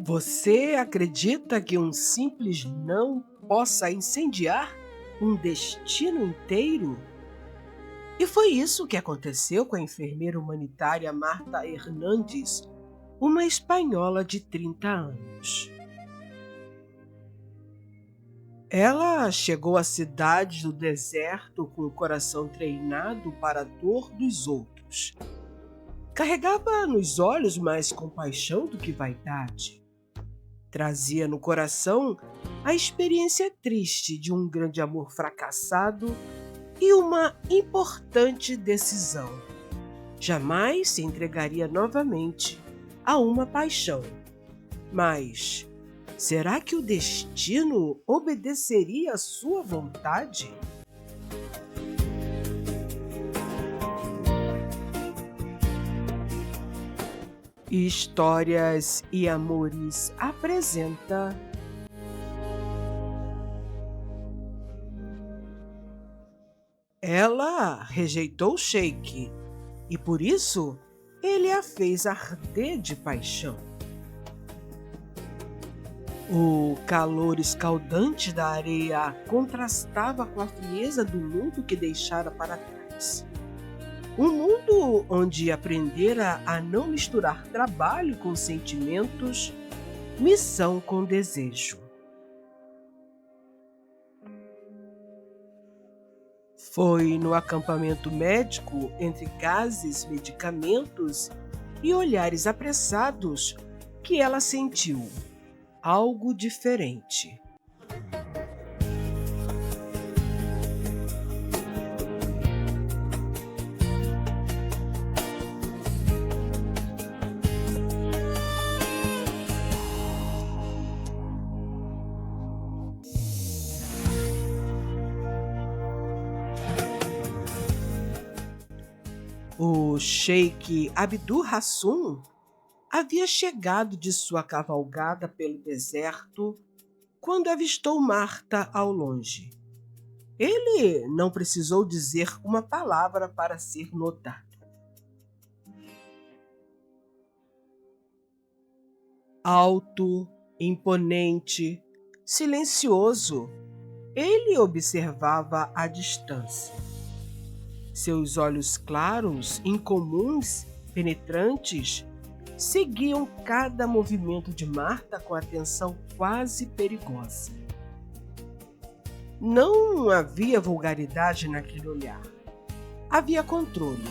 Você acredita que um simples não possa incendiar um destino inteiro? E foi isso que aconteceu com a enfermeira humanitária Marta Hernandes, uma espanhola de 30 anos. Ela chegou à cidade do deserto com o coração treinado para a dor dos outros. Carregava nos olhos mais compaixão do que vaidade. Trazia no coração a experiência triste de um grande amor fracassado e uma importante decisão. Jamais se entregaria novamente a uma paixão. Mas será que o destino obedeceria à sua vontade? Histórias e Amores apresenta Ela rejeitou o Sheik e por isso ele a fez arder de paixão. O calor escaldante da areia contrastava com a frieza do mundo que deixara para trás. Um mundo onde aprendera a não misturar trabalho com sentimentos, missão com desejo. Foi no acampamento médico, entre gases, medicamentos e olhares apressados, que ela sentiu algo diferente. O Sheik Abdul Rassum havia chegado de sua cavalgada pelo deserto quando avistou Marta ao longe. Ele não precisou dizer uma palavra para ser notado. Alto, imponente, silencioso, ele observava à distância. Seus olhos claros, incomuns, penetrantes, seguiam cada movimento de Marta com atenção quase perigosa. Não havia vulgaridade naquele olhar. Havia controle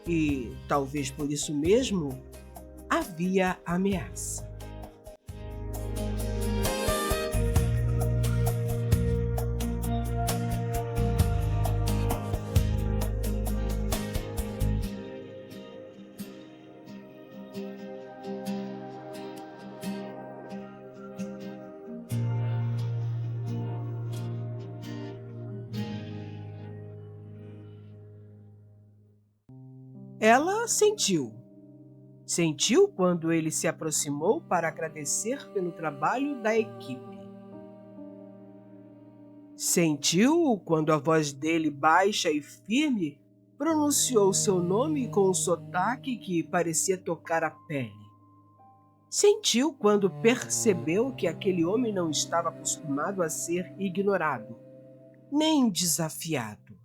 e, talvez por isso mesmo, havia ameaça. Ela sentiu. Sentiu quando ele se aproximou para agradecer pelo trabalho da equipe. Sentiu quando a voz dele, baixa e firme, pronunciou seu nome com um sotaque que parecia tocar a pele. Sentiu quando percebeu que aquele homem não estava acostumado a ser ignorado, nem desafiado.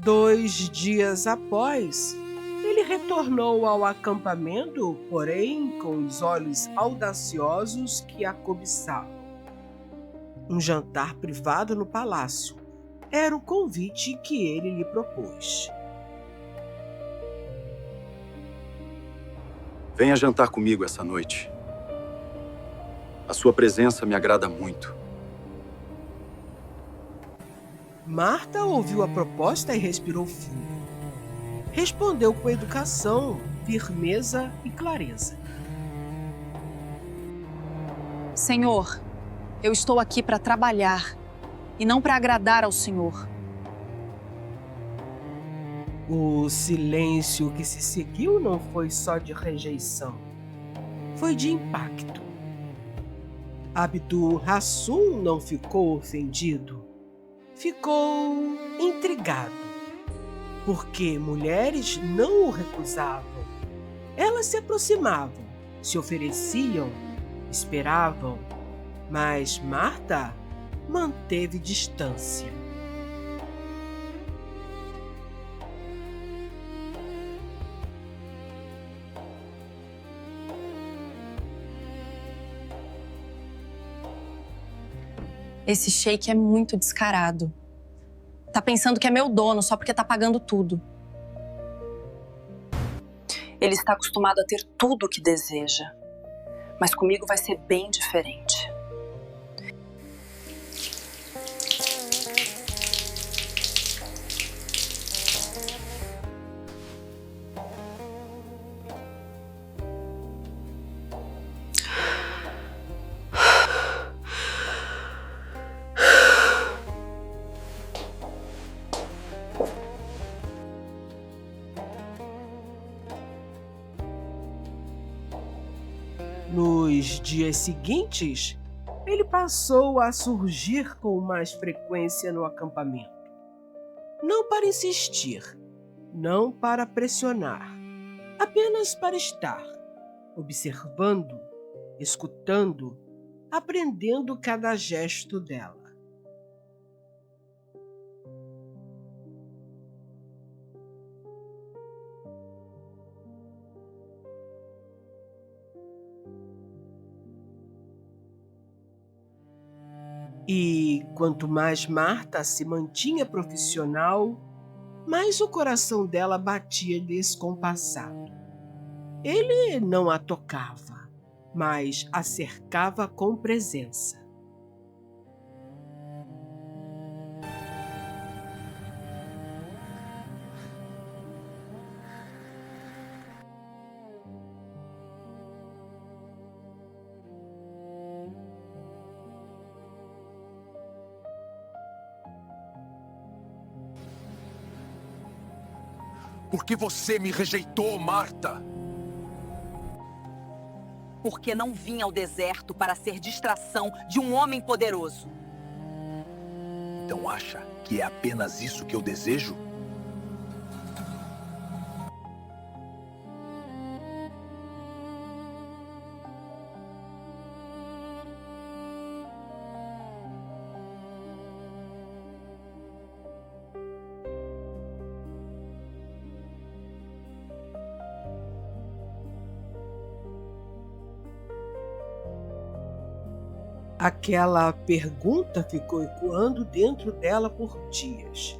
2 dias após, ele retornou ao acampamento, porém com os olhos audaciosos que a cobiçavam. Um jantar privado no palácio era o convite que ele lhe propôs. Venha jantar comigo essa noite. A sua presença me agrada muito. Marta ouviu a proposta e respirou fundo. Respondeu com educação, firmeza e clareza. Senhor, eu estou aqui para trabalhar e não para agradar ao Senhor. O silêncio que se seguiu não foi só de rejeição, foi de impacto. Abdur-Rassum não ficou ofendido, ficou intrigado, porque mulheres não o recusavam. Elas se aproximavam, se ofereciam, esperavam, mas Marta manteve distância. Esse sheik é muito descarado. Tá pensando que é meu dono só porque tá pagando tudo. Ele está acostumado a ter tudo o que deseja. Mas comigo vai ser bem diferente. Nos dias seguintes, ele passou a surgir com mais frequência no acampamento. Não para insistir, não para pressionar, apenas para estar, observando, escutando, aprendendo cada gesto dela. E quanto mais Marta se mantinha profissional, mais o coração dela batia descompassado. Ele não a tocava, mas a cercava com presença. Por que você me rejeitou, Marta? Porque não vim ao deserto para ser distração de um homem poderoso. Então acha que é apenas isso que eu desejo? Aquela pergunta ficou ecoando dentro dela por dias.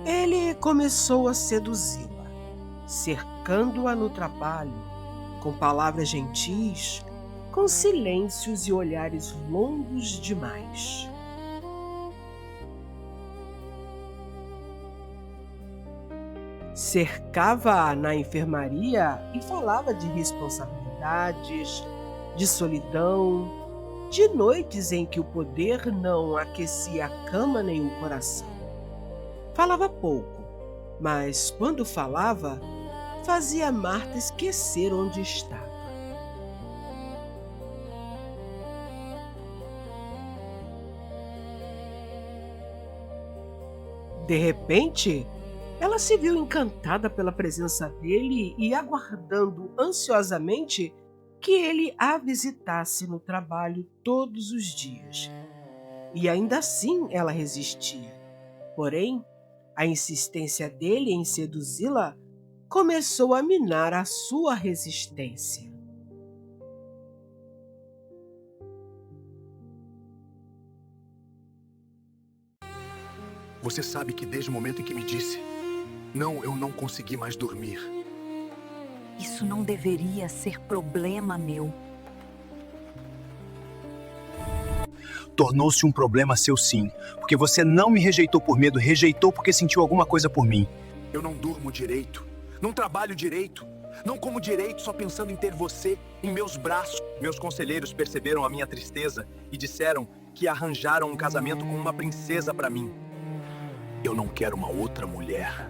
Ele começou a seduzi-la, cercando-a no trabalho, com palavras gentis, com silêncios e olhares longos demais. Cercava-a na enfermaria e falava de responsabilidades, de solidão, de noites em que o poder não aquecia a cama nem o coração. Falava pouco, mas quando falava, fazia Marta esquecer onde estava. De repente, ela se viu encantada pela presença dele e aguardando ansiosamente que ele a visitasse no trabalho todos os dias. E ainda assim ela resistia. Porém, a insistência dele em seduzi-la começou a minar a sua resistência. Você sabe que desde o momento em que me disse, não, eu não consegui mais dormir. Isso não deveria ser problema meu. Tornou-se um problema seu sim, porque você não me rejeitou por medo, rejeitou porque sentiu alguma coisa por mim. Eu não durmo direito, não trabalho direito, não como direito só pensando em ter você em meus braços. Meus conselheiros perceberam a minha tristeza e disseram que arranjaram um casamento com uma princesa para mim. Eu não quero uma outra mulher.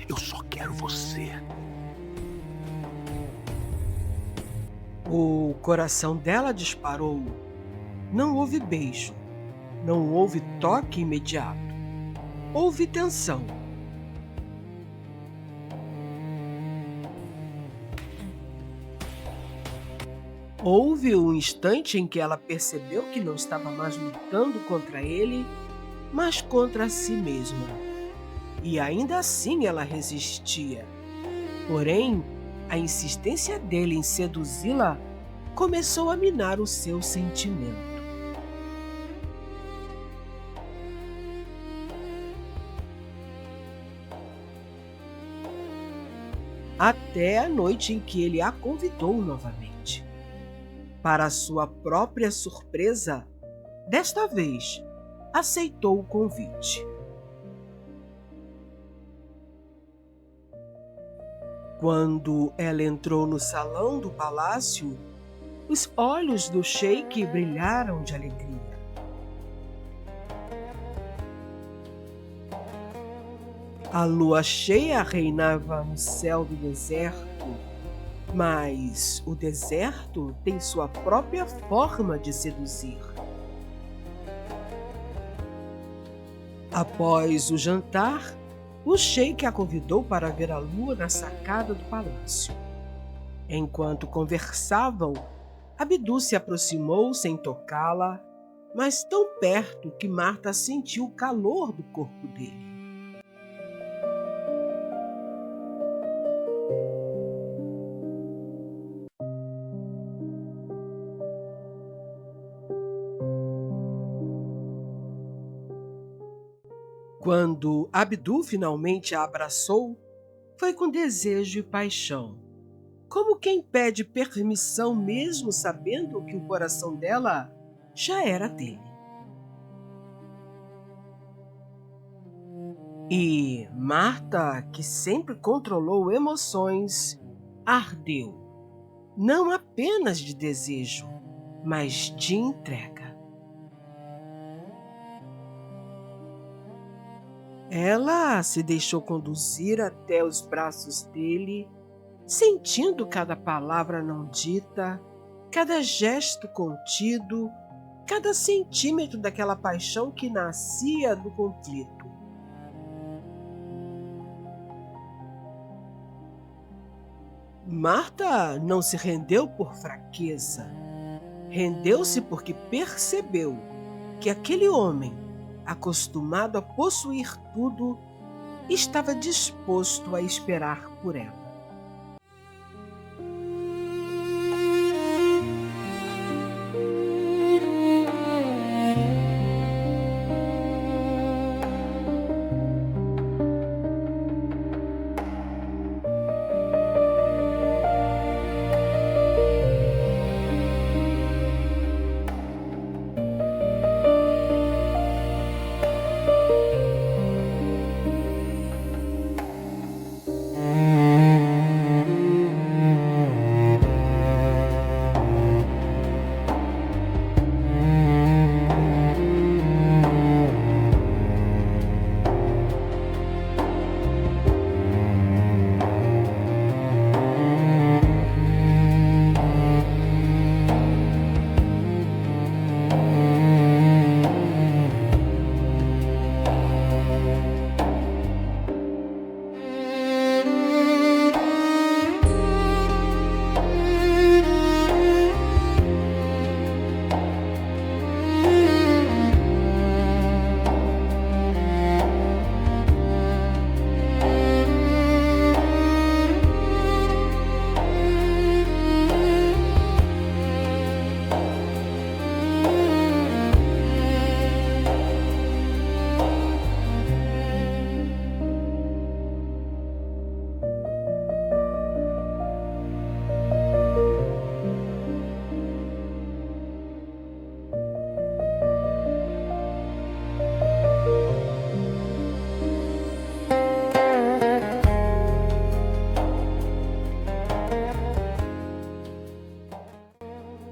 Eu só quero você. O coração dela disparou. Não houve beijo, não houve toque imediato. Houve tensão. Houve um instante em que ela percebeu que não estava mais lutando contra ele, mas contra si mesma. E ainda assim ela resistia. Porém, a insistência dele em seduzi-la começou a minar o seu sentimento. Até a noite em que ele a convidou novamente. Para sua própria surpresa, desta vez, aceitou o convite. Quando ela entrou no salão do palácio, os olhos do sheik brilharam de alegria. A lua cheia reinava no céu do deserto, mas o deserto tem sua própria forma de seduzir. Após o jantar, o sheik a convidou para ver a lua na sacada do palácio. Enquanto conversavam, Abdu se aproximou sem tocá-la, mas tão perto que Marta sentiu o calor do corpo dele. Quando Abdu finalmente a abraçou, foi com desejo e paixão, como quem pede permissão mesmo sabendo que o coração dela já era dele. E Marta, que sempre controlou emoções, ardeu, não apenas de desejo, mas de entrega. Ela se deixou conduzir até os braços dele, sentindo cada palavra não dita, cada gesto contido, cada centímetro daquela paixão que nascia do conflito. Marta não se rendeu por fraqueza. Rendeu-se porque percebeu que aquele homem, acostumado a possuir tudo, estava disposto a esperar por ela.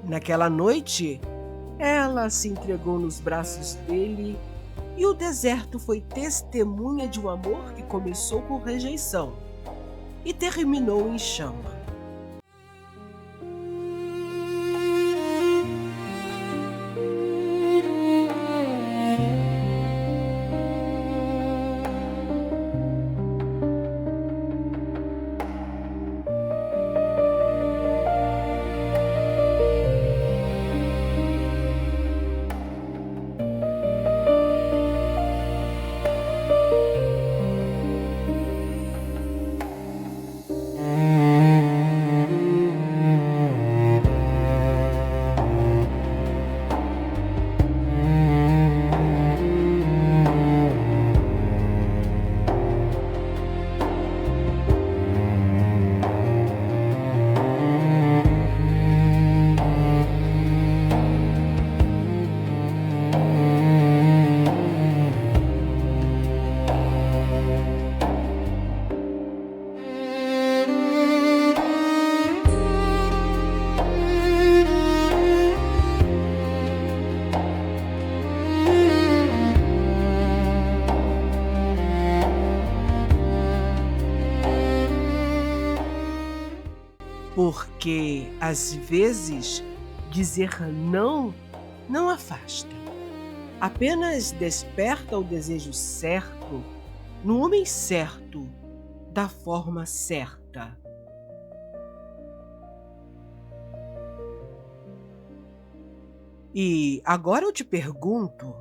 Naquela noite, ela se entregou nos braços dele e o deserto foi testemunha de um amor que começou com rejeição e terminou em chama. porque às vezes dizer não não afasta, apenas desperta o desejo certo no homem certo, da forma certa. E agora eu te pergunto,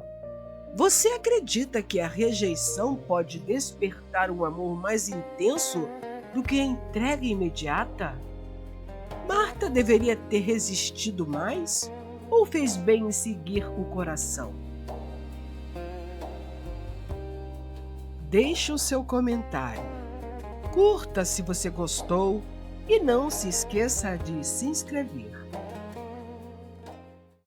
você acredita que a rejeição pode despertar um amor mais intenso do que a entrega imediata? Marta deveria ter resistido mais ou fez bem em seguir o coração? Deixe o seu comentário. Curta se você gostou e não se esqueça de se inscrever.